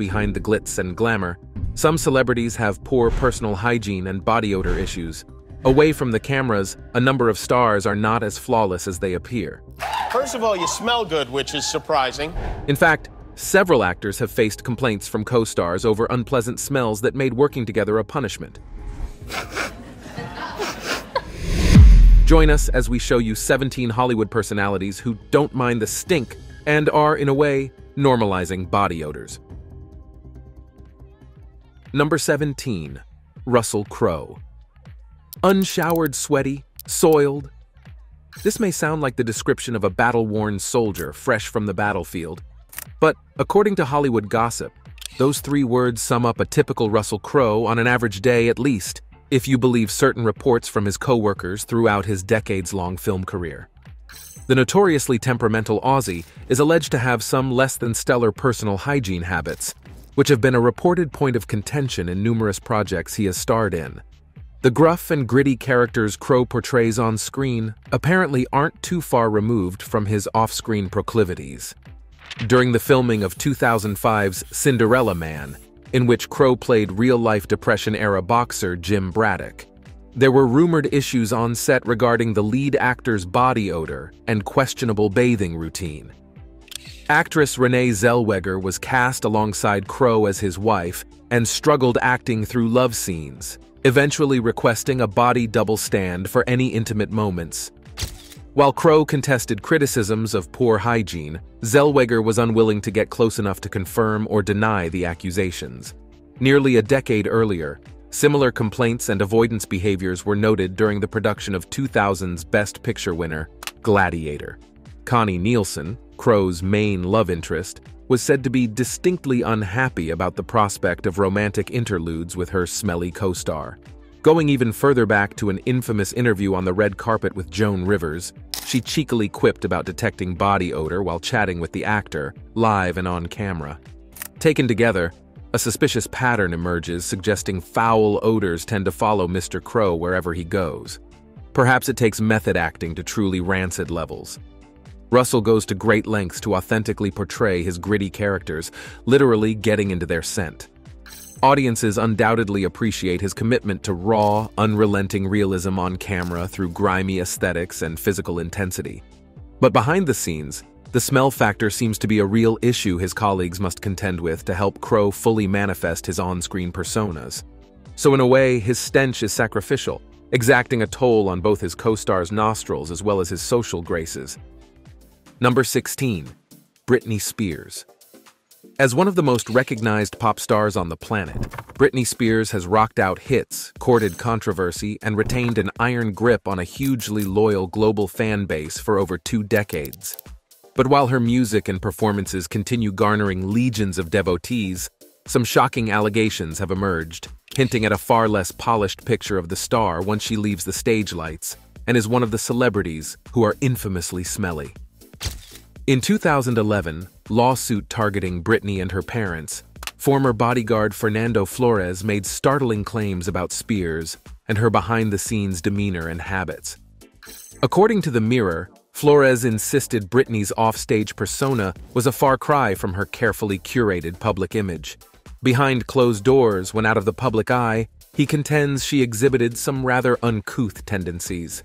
behind the glitz and glamour, some celebrities have poor personal hygiene and body odor issues. Away from the cameras, a number of stars are not as flawless as they appear. First of all, you smell good, which is surprising. In fact, several actors have faced complaints from co-stars over unpleasant smells that made working together a punishment. Join us as we show you 17 Hollywood personalities who don't mind the stink and are, in a way, normalizing body odors. Number 17. Russell Crowe. Unshowered, sweaty, soiled. This may sound like the description of a battle-worn soldier fresh from the battlefield, but according to Hollywood gossip, those three words sum up a typical Russell Crowe on an average day at least, if you believe certain reports from his co-workers throughout his decades-long film career. The notoriously temperamental Aussie is alleged to have some less-than-stellar personal hygiene habits, which have been a reported point of contention in numerous projects he has starred in. The gruff and gritty characters Crowe portrays on screen apparently aren't too far removed from his off-screen proclivities. During the filming of 2005's Cinderella Man, in which Crowe played real-life Depression-era boxer Jim Braddock, there were rumored issues on set regarding the lead actor's body odor and questionable bathing routine. Actress Renee Zellweger was cast alongside Crowe as his wife and struggled acting through love scenes, eventually requesting a body double stand for any intimate moments. While Crowe contested criticisms of poor hygiene, Zellweger was unwilling to get close enough to confirm or deny the accusations. Nearly a decade earlier, similar complaints and avoidance behaviors were noted during the production of 2000's Best Picture winner, Gladiator. Connie Nielsen, Crowe's main love interest, was said to be distinctly unhappy about the prospect of romantic interludes with her smelly co-star. Going even further back to an infamous interview on the red carpet with Joan Rivers, she cheekily quipped about detecting body odor while chatting with the actor, live and on camera. Taken together, a suspicious pattern emerges suggesting foul odors tend to follow Mr. Crowe wherever he goes. Perhaps it takes method acting to truly rancid levels. Russell goes to great lengths to authentically portray his gritty characters, literally getting into their scent. Audiences undoubtedly appreciate his commitment to raw, unrelenting realism on camera through grimy aesthetics and physical intensity. But behind the scenes, the smell factor seems to be a real issue his colleagues must contend with to help Crowe fully manifest his on-screen personas. So in a way, his stench is sacrificial, exacting a toll on both his co-star's nostrils as well as his social graces. Number 16. Britney Spears. As one of the most recognized pop stars on the planet, Britney Spears has rocked out hits, courted controversy, and retained an iron grip on a hugely loyal global fan base for over 2 decades. But while her music and performances continue garnering legions of devotees, some shocking allegations have emerged, hinting at a far less polished picture of the star once she leaves the stage lights and is one of the celebrities who are infamously smelly. In 2011, lawsuit targeting Britney and her parents, former bodyguard Fernando Flores made startling claims about Spears and her behind-the-scenes demeanor and habits. According to The Mirror, Flores insisted Britney's offstage persona was a far cry from her carefully curated public image. Behind closed doors, when out of the public eye, he contends she exhibited some rather uncouth tendencies.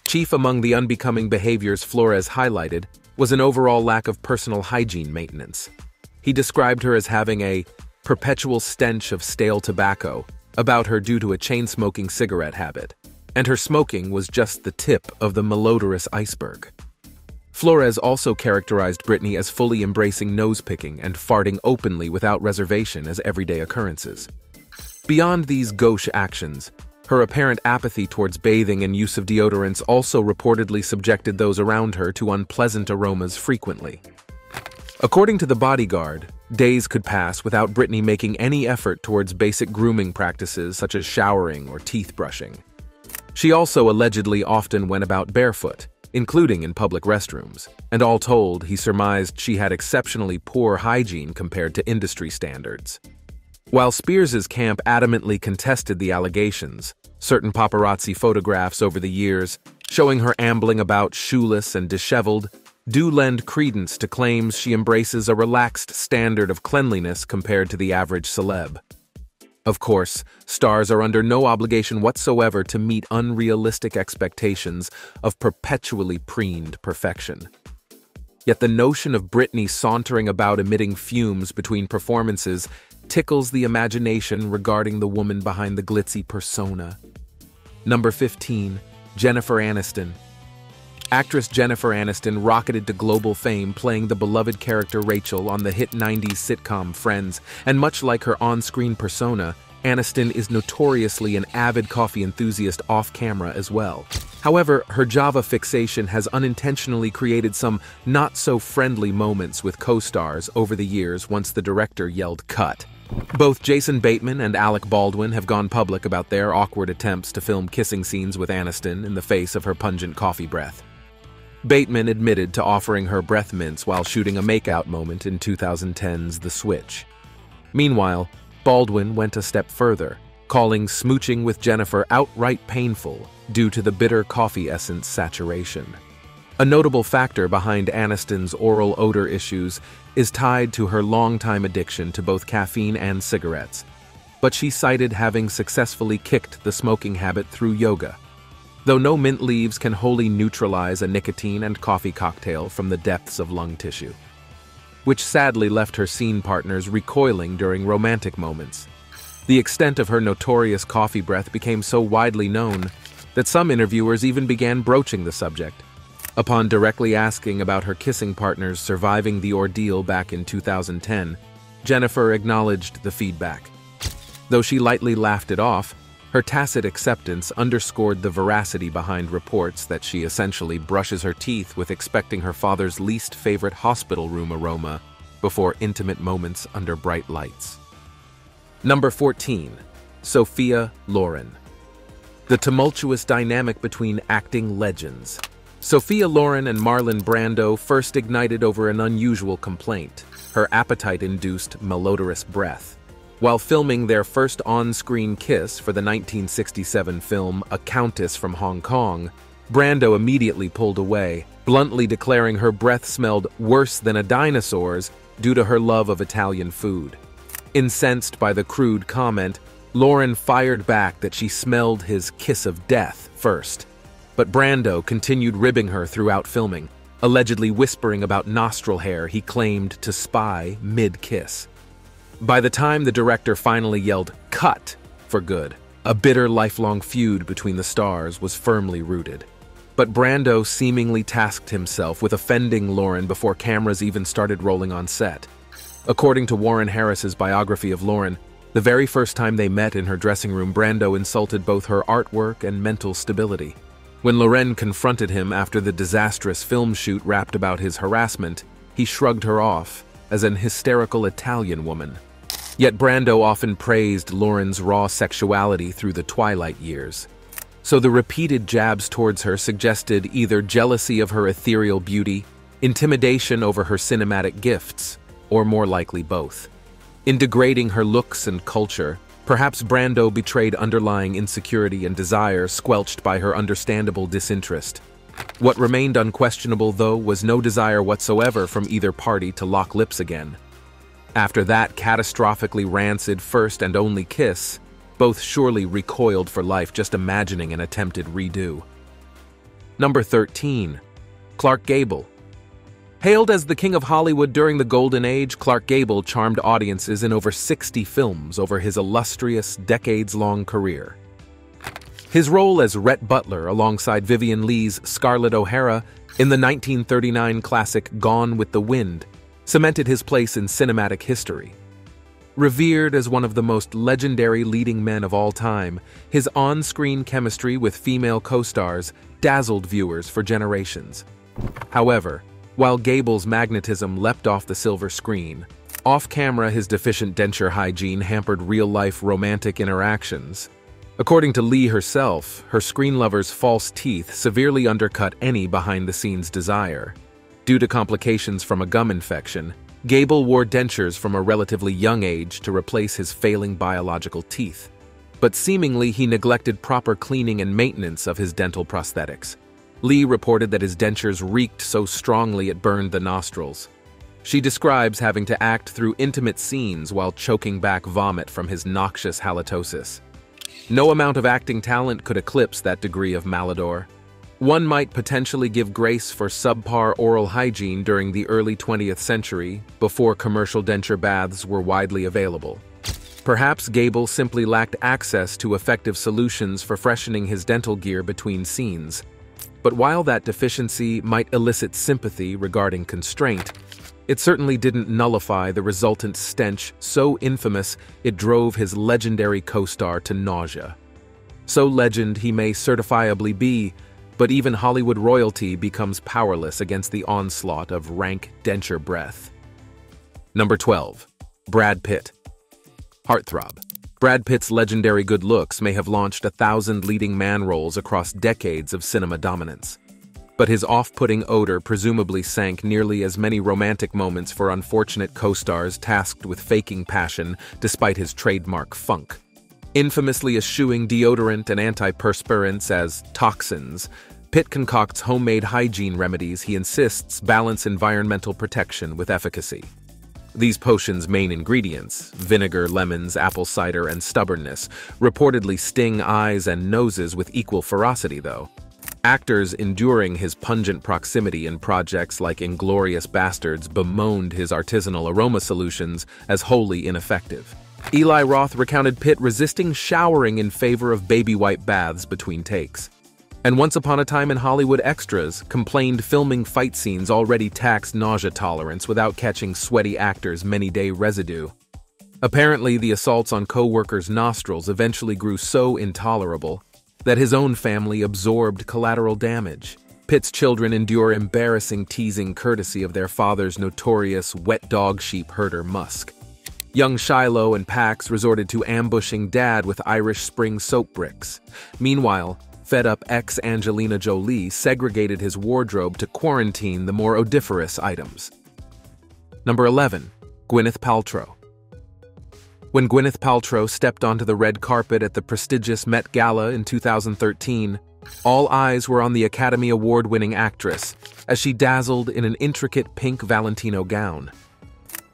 Chief among the unbecoming behaviors Flores highlighted was an overall lack of personal hygiene maintenance. He described her as having a perpetual stench of stale tobacco about her due to a chain-smoking cigarette habit, and her smoking was just the tip of the malodorous iceberg. Flores also characterized Britney as fully embracing nose-picking and farting openly without reservation as everyday occurrences. Beyond these gauche actions, her apparent apathy towards bathing and use of deodorants also reportedly subjected those around her to unpleasant aromas frequently. According to The Bodyguard, days could pass without Britney making any effort towards basic grooming practices such as showering or teeth brushing. She also allegedly often went about barefoot, including in public restrooms, and all told, he surmised she had exceptionally poor hygiene compared to industry standards. While Spears' camp adamantly contested the allegations, certain paparazzi photographs over the years, showing her ambling about shoeless and disheveled, do lend credence to claims she embraces a relaxed standard of cleanliness compared to the average celeb. Of course, stars are under no obligation whatsoever to meet unrealistic expectations of perpetually preened perfection. Yet the notion of Britney sauntering about emitting fumes between performances tickles the imagination regarding the woman behind the glitzy persona. Number 15. Jennifer Aniston. Actress Jennifer Aniston rocketed to global fame playing the beloved character Rachel on the hit 90s sitcom Friends, and much like her on-screen persona, Aniston is notoriously an avid coffee enthusiast off-camera as well. However, her Java fixation has unintentionally created some not-so-friendly moments with co-stars over the years once the director yelled "cut." Both Jason Bateman and Alec Baldwin have gone public about their awkward attempts to film kissing scenes with Aniston in the face of her pungent coffee breath. Bateman admitted to offering her breath mints while shooting a makeout moment in 2010's The Switch. Meanwhile, Baldwin went a step further, calling smooching with Jennifer outright painful due to the bitter coffee essence saturation. A notable factor behind Aniston's oral odor issues is tied to her longtime addiction to both caffeine and cigarettes, but she cited having successfully kicked the smoking habit through yoga. Though no mint leaves can wholly neutralize a nicotine and coffee cocktail from the depths of lung tissue, which sadly left her scene partners recoiling during romantic moments. The extent of her notorious coffee breath became so widely known that some interviewers even began broaching the subject. Upon directly asking about her kissing partners surviving the ordeal back in 2010, Jennifer acknowledged the feedback. Though she lightly laughed it off, her tacit acceptance underscored the veracity behind reports that she essentially brushes her teeth with expecting her father's least favorite hospital room aroma before intimate moments under bright lights. Number 14. Sophia Lauren. The tumultuous dynamic between acting legends. Sophia Lauren and Marlon Brando first ignited over an unusual complaint, her appetite-induced malodorous breath. While filming their first on-screen kiss for the 1967 film A Countess from Hong Kong, Brando immediately pulled away, bluntly declaring her breath smelled worse than a dinosaur's due to her love of Italian food. Incensed by the crude comment, Lauren fired back that she smelled his kiss of death first. But Brando continued ribbing her throughout filming, allegedly whispering about nostril hair he claimed to spy mid-kiss. By the time the director finally yelled "cut" for good, a bitter lifelong feud between the stars was firmly rooted. But Brando seemingly tasked himself with offending Lauren before cameras even started rolling on set. According to Warren Harris's biography of Lauren, the very first time they met in her dressing room, Brando insulted both her artwork and mental stability. When Lauren confronted him after the disastrous film shoot rapped about his harassment, he shrugged her off as an hysterical Italian woman. Yet Brando often praised Lauren's raw sexuality through the twilight years. So the repeated jabs towards her suggested either jealousy of her ethereal beauty, intimidation over her cinematic gifts, or more likely both. In degrading her looks and culture, perhaps Brando betrayed underlying insecurity and desire squelched by her understandable disinterest. What remained unquestionable, though, was no desire whatsoever from either party to lock lips again. After that catastrophically rancid first and only kiss, both surely recoiled for life just imagining an attempted redo. Number 13. Clark Gable. Hailed as the king of Hollywood during the Golden Age, Clark Gable charmed audiences in over 60 films over his illustrious, decades-long career. His role as Rhett Butler alongside Vivien Leigh's Scarlett O'Hara in the 1939 classic Gone with the Wind cemented his place in cinematic history. Revered as one of the most legendary leading men of all time, his on-screen chemistry with female co-stars dazzled viewers for generations. However, while Gable's magnetism leapt off the silver screen, off-camera his deficient denture hygiene hampered real-life romantic interactions. According to Leigh herself, her screen lover's false teeth severely undercut any behind-the-scenes desire. Due to complications from a gum infection, Gable wore dentures from a relatively young age to replace his failing biological teeth. But seemingly he neglected proper cleaning and maintenance of his dental prosthetics, Lee reported that his dentures reeked so strongly it burned the nostrils. She describes having to act through intimate scenes while choking back vomit from his noxious halitosis. No amount of acting talent could eclipse that degree of malodor. One might potentially give grace for subpar oral hygiene during the early 20th century, before commercial denture baths were widely available. Perhaps Gable simply lacked access to effective solutions for freshening his dental gear between scenes. But while that deficiency might elicit sympathy regarding constraint, it certainly didn't nullify the resultant stench so infamous it drove his legendary co-star to nausea. So legend he may certifiably be, but even Hollywood royalty becomes powerless against the onslaught of rank denture breath. Number 12. Brad Pitt. Heartthrob. Brad Pitt's legendary good looks may have launched 1,000 leading man roles across decades of cinema dominance. But his off-putting odor presumably sank nearly as many romantic moments for unfortunate co-stars tasked with faking passion despite his trademark funk. Infamously eschewing deodorant and antiperspirants as toxins, Pitt concocts homemade hygiene remedies he insists balance environmental protection with efficacy. These potions' main ingredients, vinegar, lemons, apple cider, and stubbornness, reportedly sting eyes and noses with equal ferocity, though. Actors enduring his pungent proximity in projects like Inglourious Basterds bemoaned his artisanal aroma solutions as wholly ineffective. Eli Roth recounted Pitt resisting showering in favor of baby wipe baths between takes. And Once Upon a Time in Hollywood extras complained filming fight scenes already taxed nausea tolerance without catching sweaty actors' many-day residue. Apparently, the assaults on co-workers' nostrils eventually grew so intolerable that his own family absorbed collateral damage. Pitt's children endure embarrassing teasing courtesy of their father's notorious wet dog sheep herder Musk. Young Shiloh and Pax resorted to ambushing Dad with Irish Spring soap bricks. Meanwhile, fed-up ex-Angelina Jolie segregated his wardrobe to quarantine the more odoriferous items. Number 11. Gwyneth Paltrow. When Gwyneth Paltrow stepped onto the red carpet at the prestigious Met Gala in 2013, all eyes were on the Academy Award-winning actress as she dazzled in an intricate pink Valentino gown.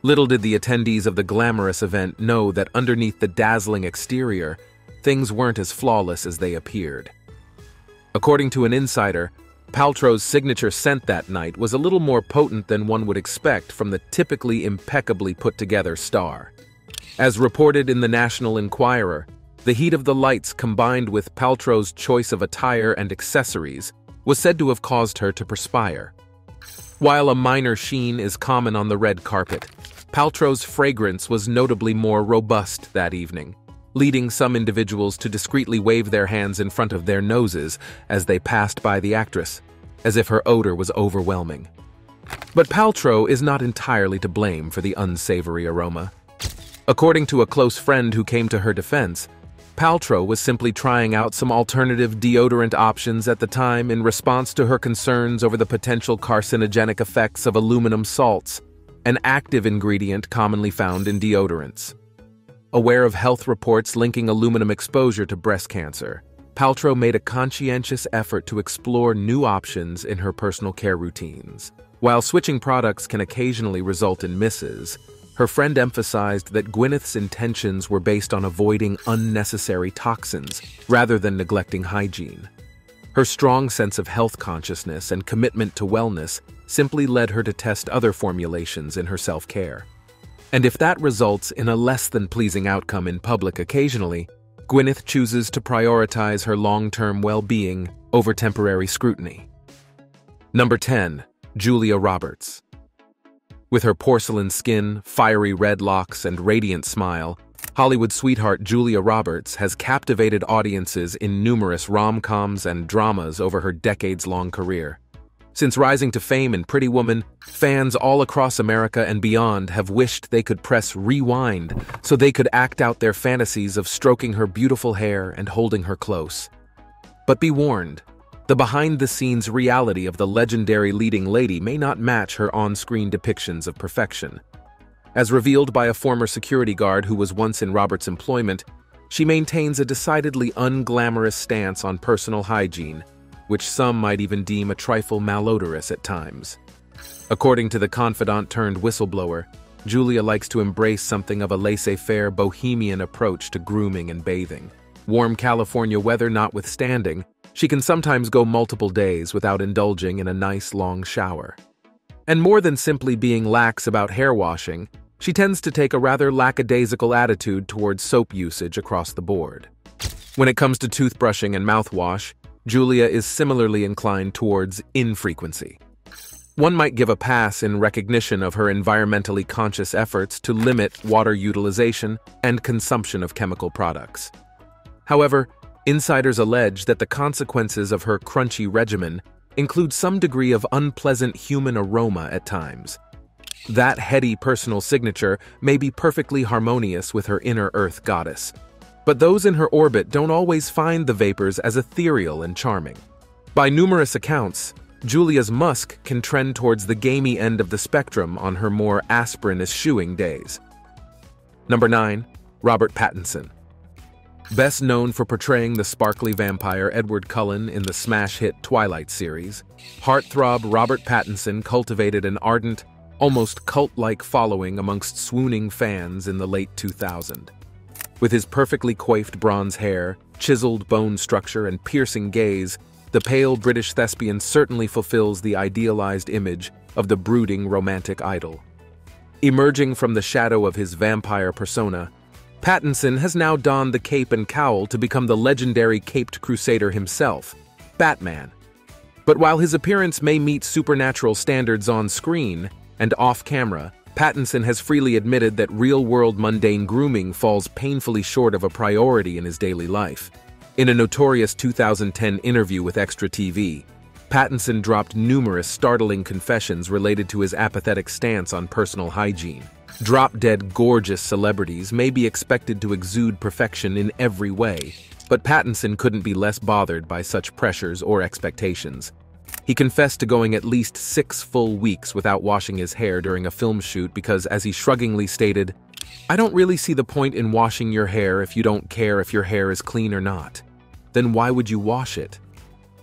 Little did the attendees of the glamorous event know that underneath the dazzling exterior, things weren't as flawless as they appeared. According to an insider, Paltrow's signature scent that night was a little more potent than one would expect from the typically impeccably put-together star. As reported in the National Enquirer, the heat of the lights combined with Paltrow's choice of attire and accessories was said to have caused her to perspire. While a minor sheen is common on the red carpet, Paltrow's fragrance was notably more robust that evening, leading some individuals to discreetly wave their hands in front of their noses as they passed by the actress, as if her odor was overwhelming. But Paltrow is not entirely to blame for the unsavory aroma. According to a close friend who came to her defense, Paltrow was simply trying out some alternative deodorant options at the time in response to her concerns over the potential carcinogenic effects of aluminum salts, an active ingredient commonly found in deodorants. Aware of health reports linking aluminum exposure to breast cancer, Paltrow made a conscientious effort to explore new options in her personal care routines. While switching products can occasionally result in misses, her friend emphasized that Gwyneth's intentions were based on avoiding unnecessary toxins rather than neglecting hygiene. Her strong sense of health consciousness and commitment to wellness simply led her to test other formulations in her self-care. And if that results in a less than pleasing outcome in public occasionally, Gwyneth chooses to prioritize her long-term well-being over temporary scrutiny. Number 10. Julia Roberts. With her porcelain skin, fiery red locks, and radiant smile, Hollywood sweetheart Julia Roberts has captivated audiences in numerous rom-coms and dramas over her decades-long career. Since rising to fame in Pretty Woman, fans all across America and beyond have wished they could press rewind so they could act out their fantasies of stroking her beautiful hair and holding her close. But be warned, the behind-the-scenes reality of the legendary leading lady may not match her on-screen depictions of perfection. As revealed by a former security guard who was once in Roberts' employment, she maintains a decidedly unglamorous stance on personal hygiene, which some might even deem a trifle malodorous at times. According to the confidant-turned-whistleblower, Julia likes to embrace something of a laissez-faire bohemian approach to grooming and bathing. Warm California weather notwithstanding, she can sometimes go multiple days without indulging in a nice long shower. And more than simply being lax about hair washing, she tends to take a rather lackadaisical attitude towards soap usage across the board. When it comes to toothbrushing and mouthwash, Julia is similarly inclined towards infrequency. One might give a pass in recognition of her environmentally conscious efforts to limit water utilization and consumption of chemical products. However, insiders allege that the consequences of her crunchy regimen include some degree of unpleasant human aroma at times. That heady personal signature may be perfectly harmonious with her inner earth goddess, but those in her orbit don't always find the vapors as ethereal and charming. By numerous accounts, Julia's musk can trend towards the gamey end of the spectrum on her more aspirin-eschewing days. Number 9. Robert Pattinson. Best known for portraying the sparkly vampire Edward Cullen in the smash hit Twilight series, heartthrob Robert Pattinson cultivated an ardent, almost cult-like following amongst swooning fans in the late 2000s. With his perfectly coiffed bronze hair, chiseled bone structure, and piercing gaze, the pale British thespian certainly fulfills the idealized image of the brooding romantic idol. Emerging from the shadow of his vampire persona, Pattinson has now donned the cape and cowl to become the legendary caped crusader himself, Batman. But while his appearance may meet supernatural standards on screen and off-camera, Pattinson has freely admitted that real-world mundane grooming falls painfully short of a priority in his daily life. In a notorious 2010 interview with Extra TV, Pattinson dropped numerous startling confessions related to his apathetic stance on personal hygiene. Drop-dead gorgeous celebrities may be expected to exude perfection in every way, but Pattinson couldn't be less bothered by such pressures or expectations. He confessed to going at least 6 full weeks without washing his hair during a film shoot because, as he shruggingly stated, "I don't really see the point in washing your hair if you don't care if your hair is clean or not. Then why would you wash it?"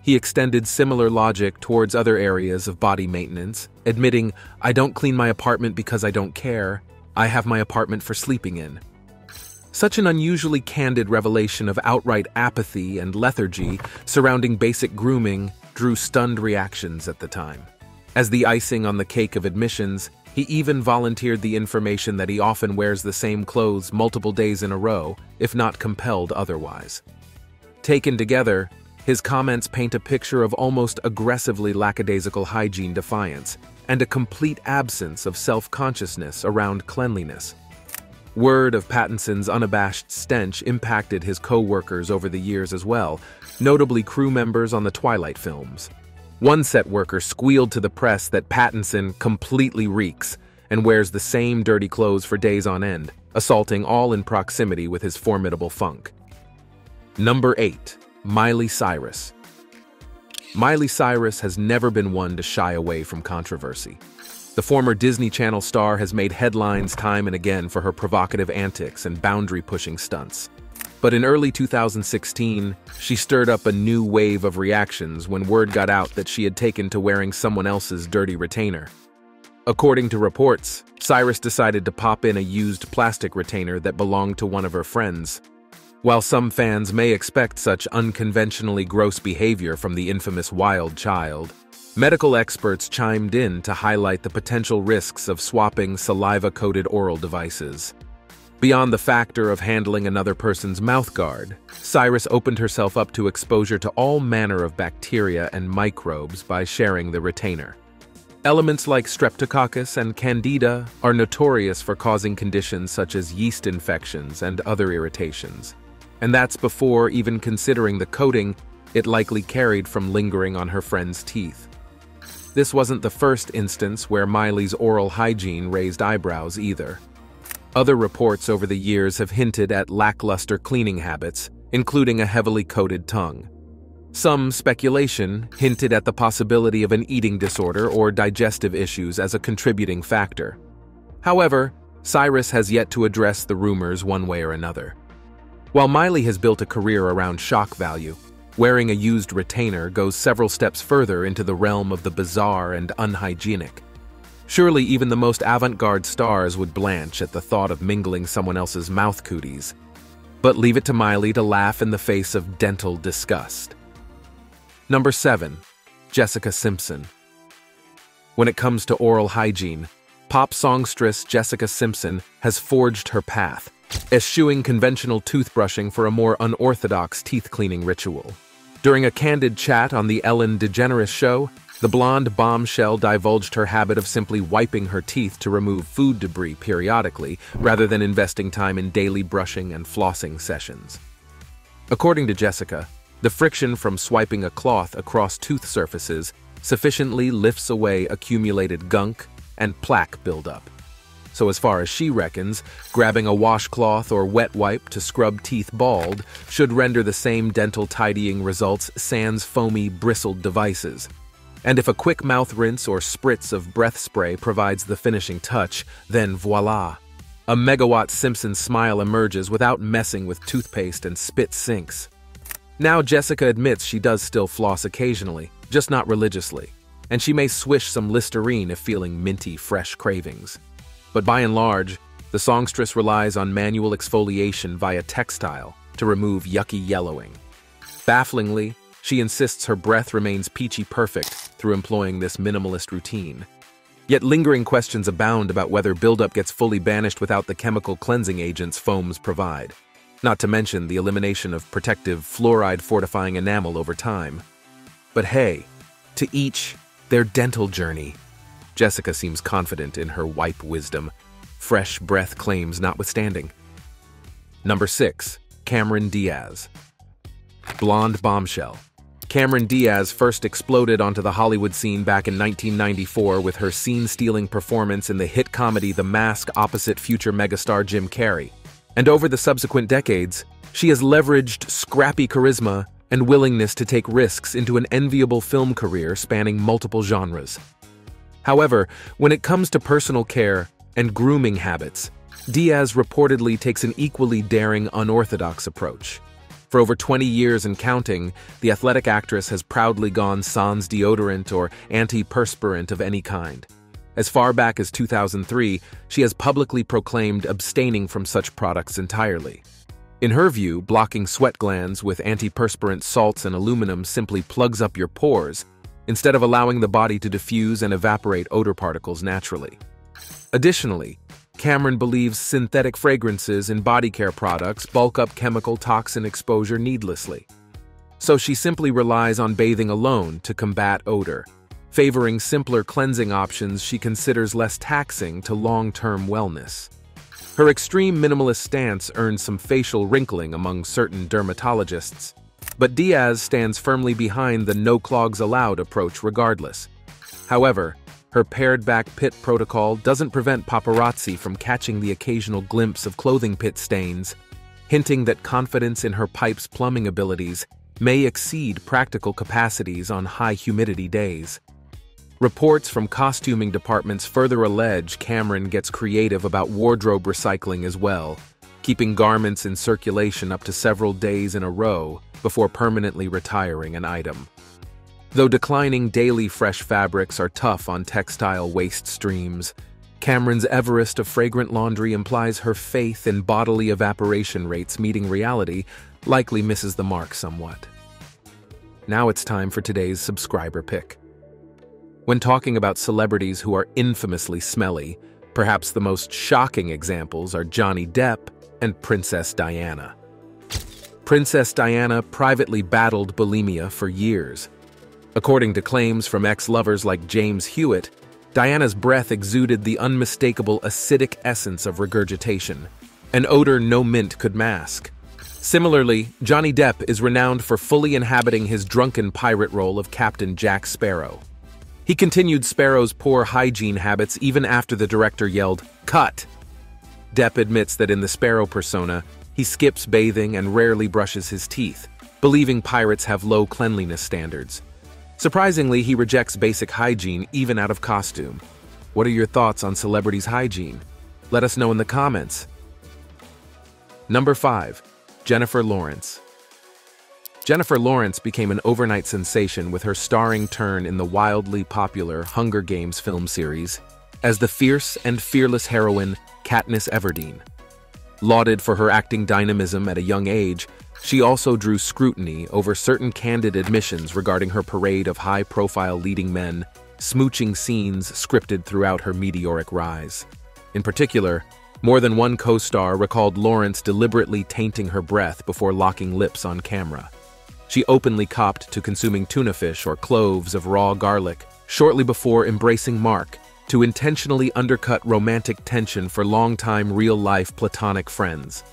He extended similar logic towards other areas of body maintenance, admitting, "I don't clean my apartment because I don't care. I have my apartment for sleeping in." Such an unusually candid revelation of outright apathy and lethargy surrounding basic grooming drew stunned reactions at the time. As the icing on the cake of admissions, he even volunteered the information that he often wears the same clothes multiple days in a row, if not compelled otherwise. Taken together, his comments paint a picture of almost aggressively lackadaisical hygiene defiance and a complete absence of self-consciousness around cleanliness. Word of Pattinson's unabashed stench impacted his co-workers over the years as well, notably crew members on the Twilight films. One set worker squealed to the press that Pattinson completely reeks and wears the same dirty clothes for days on end, assaulting all in proximity with his formidable funk. Number 8. Miley Cyrus. Miley Cyrus has never been one to shy away from controversy. The former Disney Channel star has made headlines time and again for her provocative antics and boundary-pushing stunts. But in early 2016, she stirred up a new wave of reactions when word got out that she had taken to wearing someone else's dirty retainer. According to reports, Cyrus decided to pop in a used plastic retainer that belonged to one of her friends. While some fans may expect such unconventionally gross behavior from the infamous wild child, medical experts chimed in to highlight the potential risks of swapping saliva-coated oral devices. Beyond the factor of handling another person's mouthguard, Cyrus opened herself up to exposure to all manner of bacteria and microbes by sharing the retainer. Elements like Streptococcus and Candida are notorious for causing conditions such as yeast infections and other irritations. And that's before even considering the coating it likely carried from lingering on her friend's teeth. This wasn't the first instance where Miley's oral hygiene raised eyebrows either. Other reports over the years have hinted at lackluster cleaning habits, including a heavily coated tongue. Some speculation hinted at the possibility of an eating disorder or digestive issues as a contributing factor. However, Cyrus has yet to address the rumors one way or another. While Miley has built a career around shock value, Wearing a used retainer goes several steps further into the realm of the bizarre and unhygienic. Surely even the most avant-garde stars would blanch at the thought of mingling someone else's mouth cooties. But leave it to Miley to laugh in the face of dental disgust. Number 7. Jessica Simpson. When it comes to oral hygiene, pop songstress Jessica Simpson has forged her path, eschewing conventional toothbrushing for a more unorthodox teeth-cleaning ritual. During a candid chat on the Ellen DeGeneres show, the blonde bombshell divulged her habit of simply wiping her teeth to remove food debris periodically, rather than investing time in daily brushing and flossing sessions. According to Jessica, the friction from swiping a cloth across tooth surfaces sufficiently lifts away accumulated gunk and plaque buildup. So as far as she reckons, grabbing a washcloth or wet wipe to scrub teeth bald should render the same dental tidying results sans foamy, bristled devices. And if a quick mouth rinse or spritz of breath spray provides the finishing touch, then voila! A megawatt Simpson smile emerges without messing with toothpaste and spit sinks. Now Jessica admits she does still floss occasionally, just not religiously, and she may swish some Listerine if feeling minty, fresh cravings. But by and large, the songstress relies on manual exfoliation via textile to remove yucky yellowing. Bafflingly, she insists her breath remains peachy perfect through employing this minimalist routine. Yet lingering questions abound about whether buildup gets fully banished without the chemical cleansing agents foams provide, not to mention the elimination of protective fluoride-fortifying enamel over time. But hey, to each their dental journey. Jessica seems confident in her wipe wisdom, fresh breath claims notwithstanding. Number 6. Cameron Diaz. Blonde bombshell. Cameron Diaz first exploded onto the Hollywood scene back in 1994 with her scene-stealing performance in the hit comedy The Mask opposite future megastar Jim Carrey. And over the subsequent decades, she has leveraged scrappy charisma and willingness to take risks into an enviable film career spanning multiple genres. However, when it comes to personal care and grooming habits, Diaz reportedly takes an equally daring, unorthodox approach. For over 20 years and counting, the athletic actress has proudly gone sans deodorant or antiperspirant of any kind. As far back as 2003, she has publicly proclaimed abstaining from such products entirely. In her view, blocking sweat glands with antiperspirant salts and aluminum simply plugs up your pores, instead of allowing the body to diffuse and evaporate odor particles naturally. Additionally, Cameron believes synthetic fragrances in body care products bulk up chemical toxin exposure needlessly. So she simply relies on bathing alone to combat odor, favoring simpler cleansing options she considers less taxing to long-term wellness. Her extreme minimalist stance earns some facial wrinkling among certain dermatologists, but Diaz stands firmly behind the no clogs allowed approach regardless. However, her pared-back Pitt protocol doesn't prevent paparazzi from catching the occasional glimpse of clothing pit stains, hinting that confidence in her pipe's plumbing abilities may exceed practical capacities on high-humidity days. Reports from costuming departments further allege Cameron gets creative about wardrobe recycling as well, keeping garments in circulation up to several days in a row before permanently retiring an item. Though declining daily fresh fabrics are tough on textile waste streams, Cameron's Everest of fragrant laundry implies her faith in bodily evaporation rates meeting reality likely misses the mark somewhat. Now it's time for today's subscriber pick. When talking about celebrities who are infamously smelly, perhaps the most shocking examples are Johnny Depp and Princess Diana. Princess Diana privately battled bulimia for years. According to claims from ex-lovers like James Hewitt, Diana's breath exuded the unmistakable acidic essence of regurgitation, an odor no mint could mask. Similarly, Johnny Depp is renowned for fully inhabiting his drunken pirate role of Captain Jack Sparrow. He continued Sparrow's poor hygiene habits even after the director yelled, "Cut!" Depp admits that in the Sparrow persona, he skips bathing and rarely brushes his teeth, believing pirates have low cleanliness standards. Surprisingly, he rejects basic hygiene even out of costume. What are your thoughts on celebrities' hygiene? Let us know in the comments. Number 5. Jennifer Lawrence. Jennifer Lawrence became an overnight sensation with her starring turn in the wildly popular Hunger Games film series as the fierce and fearless heroine Katniss Everdeen. Lauded for her acting dynamism at a young age, she also drew scrutiny over certain candid admissions regarding her parade of high-profile leading men, smooching scenes scripted throughout her meteoric rise. In particular, more than one co-star recalled Lawrence deliberately tainting her breath before locking lips on camera. She openly copped to consuming tuna fish or cloves of raw garlic shortly before embracing Mark to intentionally undercut romantic tension for longtime real-life platonic friends.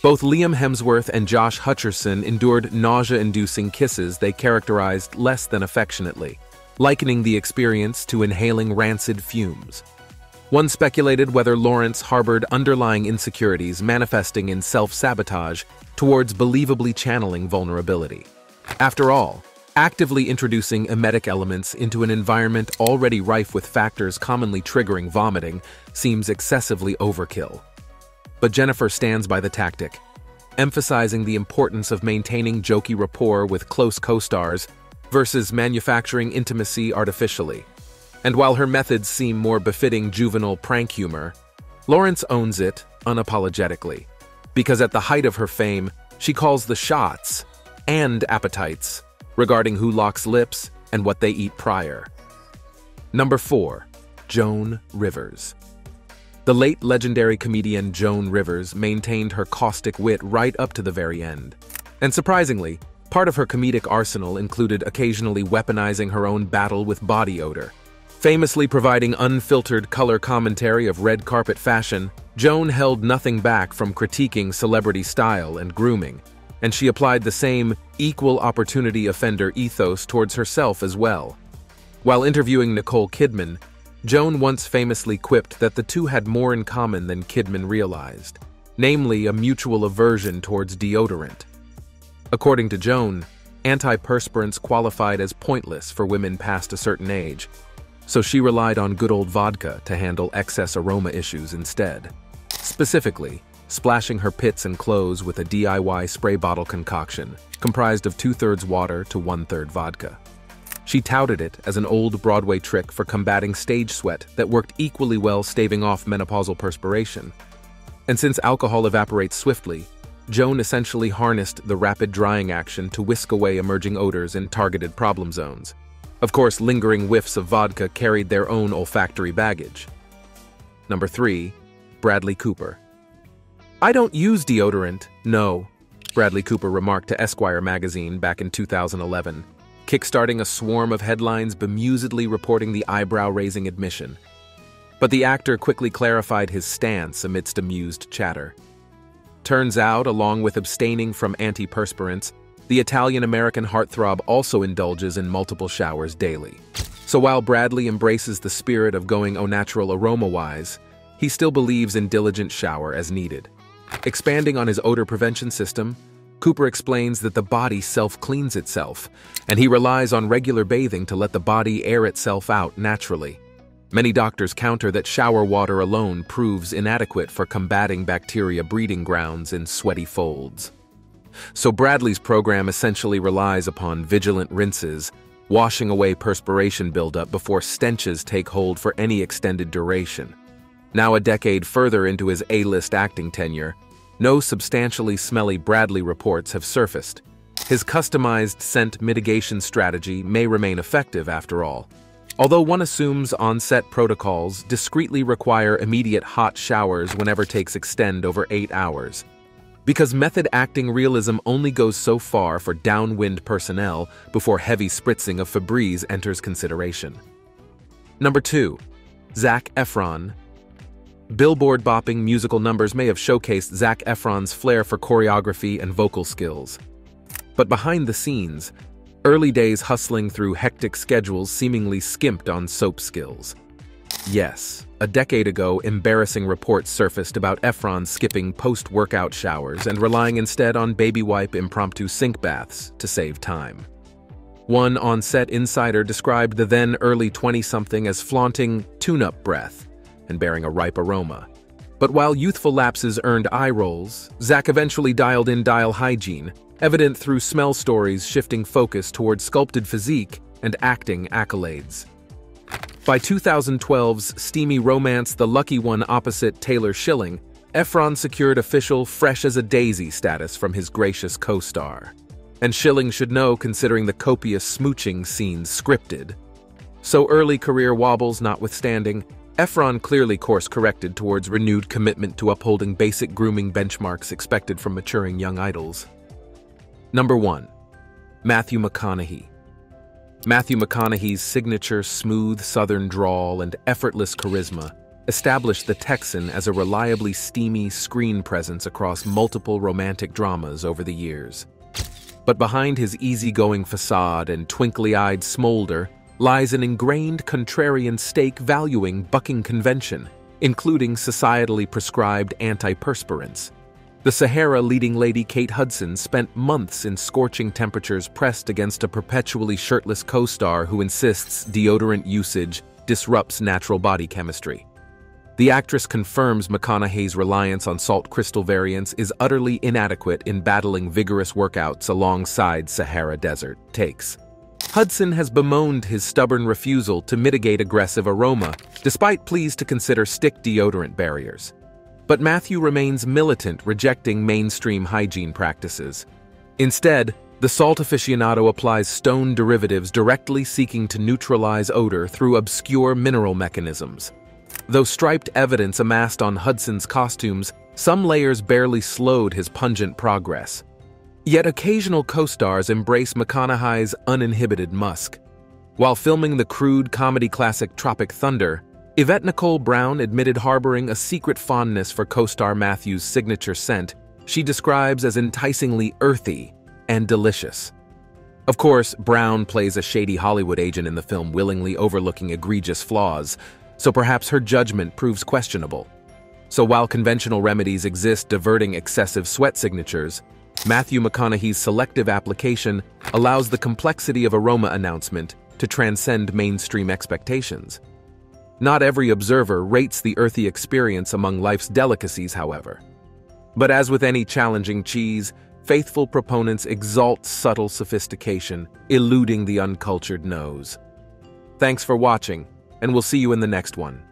Both Liam Hemsworth and Josh Hutcherson endured nausea-inducing kisses they characterized less than affectionately, likening the experience to inhaling rancid fumes. One speculated whether Lawrence harbored underlying insecurities manifesting in self-sabotage towards believably channeling vulnerability. After all, actively introducing emetic elements into an environment already rife with factors commonly triggering vomiting seems excessively overkill. But Jennifer stands by the tactic, emphasizing the importance of maintaining jokey rapport with close co-stars versus manufacturing intimacy artificially. And while her methods seem more befitting juvenile prank humor, Lawrence owns it unapologetically, because at the height of her fame, she calls the shots and appetites regarding who locks lips and what they eat prior. Number 4. Joan Rivers. The late legendary comedian Joan Rivers maintained her caustic wit right up to the very end. And surprisingly, part of her comedic arsenal included occasionally weaponizing her own battle with body odor. Famously providing unfiltered color commentary of red carpet fashion, Joan held nothing back from critiquing celebrity style and grooming, and she applied the same equal opportunity offender ethos towards herself as well. While interviewing Nicole Kidman, Joan once famously quipped that the two had more in common than Kidman realized, namely a mutual aversion towards deodorant. According to Joan, antiperspirants qualified as pointless for women past a certain age, so she relied on good old vodka to handle excess aroma issues instead. Specifically, splashing her pits and clothes with a DIY spray bottle concoction comprised of 2/3 water to 1/3 vodka. She touted it as an old Broadway trick for combating stage sweat that worked equally well staving off menopausal perspiration. And since alcohol evaporates swiftly, Joan essentially harnessed the rapid drying action to whisk away emerging odors in targeted problem zones. Of course, lingering whiffs of vodka carried their own olfactory baggage. Number 3. Bradley Cooper. "I don't use deodorant, no," Bradley Cooper remarked to Esquire magazine back in 2011, kickstarting a swarm of headlines bemusedly reporting the eyebrow-raising admission. But the actor quickly clarified his stance amidst amused chatter. Turns out, along with abstaining from antiperspirants, the Italian-American heartthrob also indulges in multiple showers daily. So while Bradley embraces the spirit of going au natural aroma-wise, he still believes in diligent shower as needed. Expanding on his odor prevention system, Cooper explains that the body self-cleans itself, and he relies on regular bathing to let the body air itself out naturally. Many doctors counter that shower water alone proves inadequate for combating bacteria breeding grounds in sweaty folds. So Bradley's program essentially relies upon vigilant rinses, washing away perspiration buildup before stenches take hold for any extended duration. Now a decade further into his A-list acting tenure, no substantially smelly Bradley reports have surfaced. His customized scent mitigation strategy may remain effective after all, although one assumes on-set protocols discreetly require immediate hot showers whenever takes extend over 8 hours. Because method acting realism only goes so far for downwind personnel before heavy spritzing of Febreze enters consideration. Number 2. Zack Efron. Billboard bopping musical numbers may have showcased Zac Efron's flair for choreography and vocal skills. But behind the scenes, early days hustling through hectic schedules seemingly skimped on soap skills. Yes, a decade ago, embarrassing reports surfaced about Efron skipping post-workout showers and relying instead on baby wipe impromptu sink baths to save time. One on-set insider described the then early 20-something as flaunting tune-up breath and bearing a ripe aroma. But while youthful lapses earned eye rolls, Zack eventually dialed in dial hygiene, evident through smell stories shifting focus toward sculpted physique and acting accolades. By 2012's steamy romance The Lucky One opposite Taylor Schilling, Efron secured official fresh-as-a-daisy status from his gracious co-star. And Schilling should know, considering the copious smooching scenes scripted. So early career wobbles notwithstanding, Efron clearly course-corrected towards renewed commitment to upholding basic grooming benchmarks expected from maturing young idols. Number 1. Matthew McConaughey. Matthew McConaughey's signature smooth southern drawl and effortless charisma established the Texan as a reliably steamy screen presence across multiple romantic dramas over the years. But behind his easygoing facade and twinkly-eyed smolder lies an ingrained contrarian stake valuing bucking convention, including societally prescribed antiperspirants. The Sahara leading lady Kate Hudson spent months in scorching temperatures pressed against a perpetually shirtless co-star who insists deodorant usage disrupts natural body chemistry. The actress confirms McConaughey's reliance on salt crystal variants is utterly inadequate in battling vigorous workouts alongside Sahara Desert takes. Hudson has bemoaned his stubborn refusal to mitigate aggressive aroma, despite pleas to consider stick deodorant barriers. But Matthew remains militant, rejecting mainstream hygiene practices. Instead, the salt aficionado applies stone derivatives directly seeking to neutralize odor through obscure mineral mechanisms. Though striped evidence amassed on Hudson's costumes, some layers barely slowed his pungent progress. Yet occasional co-stars embrace McConaughey's uninhibited musk. While filming the crude comedy classic Tropic Thunder, Yvette Nicole Brown admitted harboring a secret fondness for co-star Matthew's signature scent she describes as enticingly earthy and delicious. Of course, Brown plays a shady Hollywood agent in the film, willingly overlooking egregious flaws, so perhaps her judgment proves questionable. So while conventional remedies exist diverting excessive sweat signatures, Matthew McConaughey's selective application allows the complexity of aroma announcement to transcend mainstream expectations. Not every observer rates the earthy experience among life's delicacies, however. But as with any challenging cheese, faithful proponents exalt subtle sophistication, eluding the uncultured nose. Thanks for watching, and we'll see you in the next one.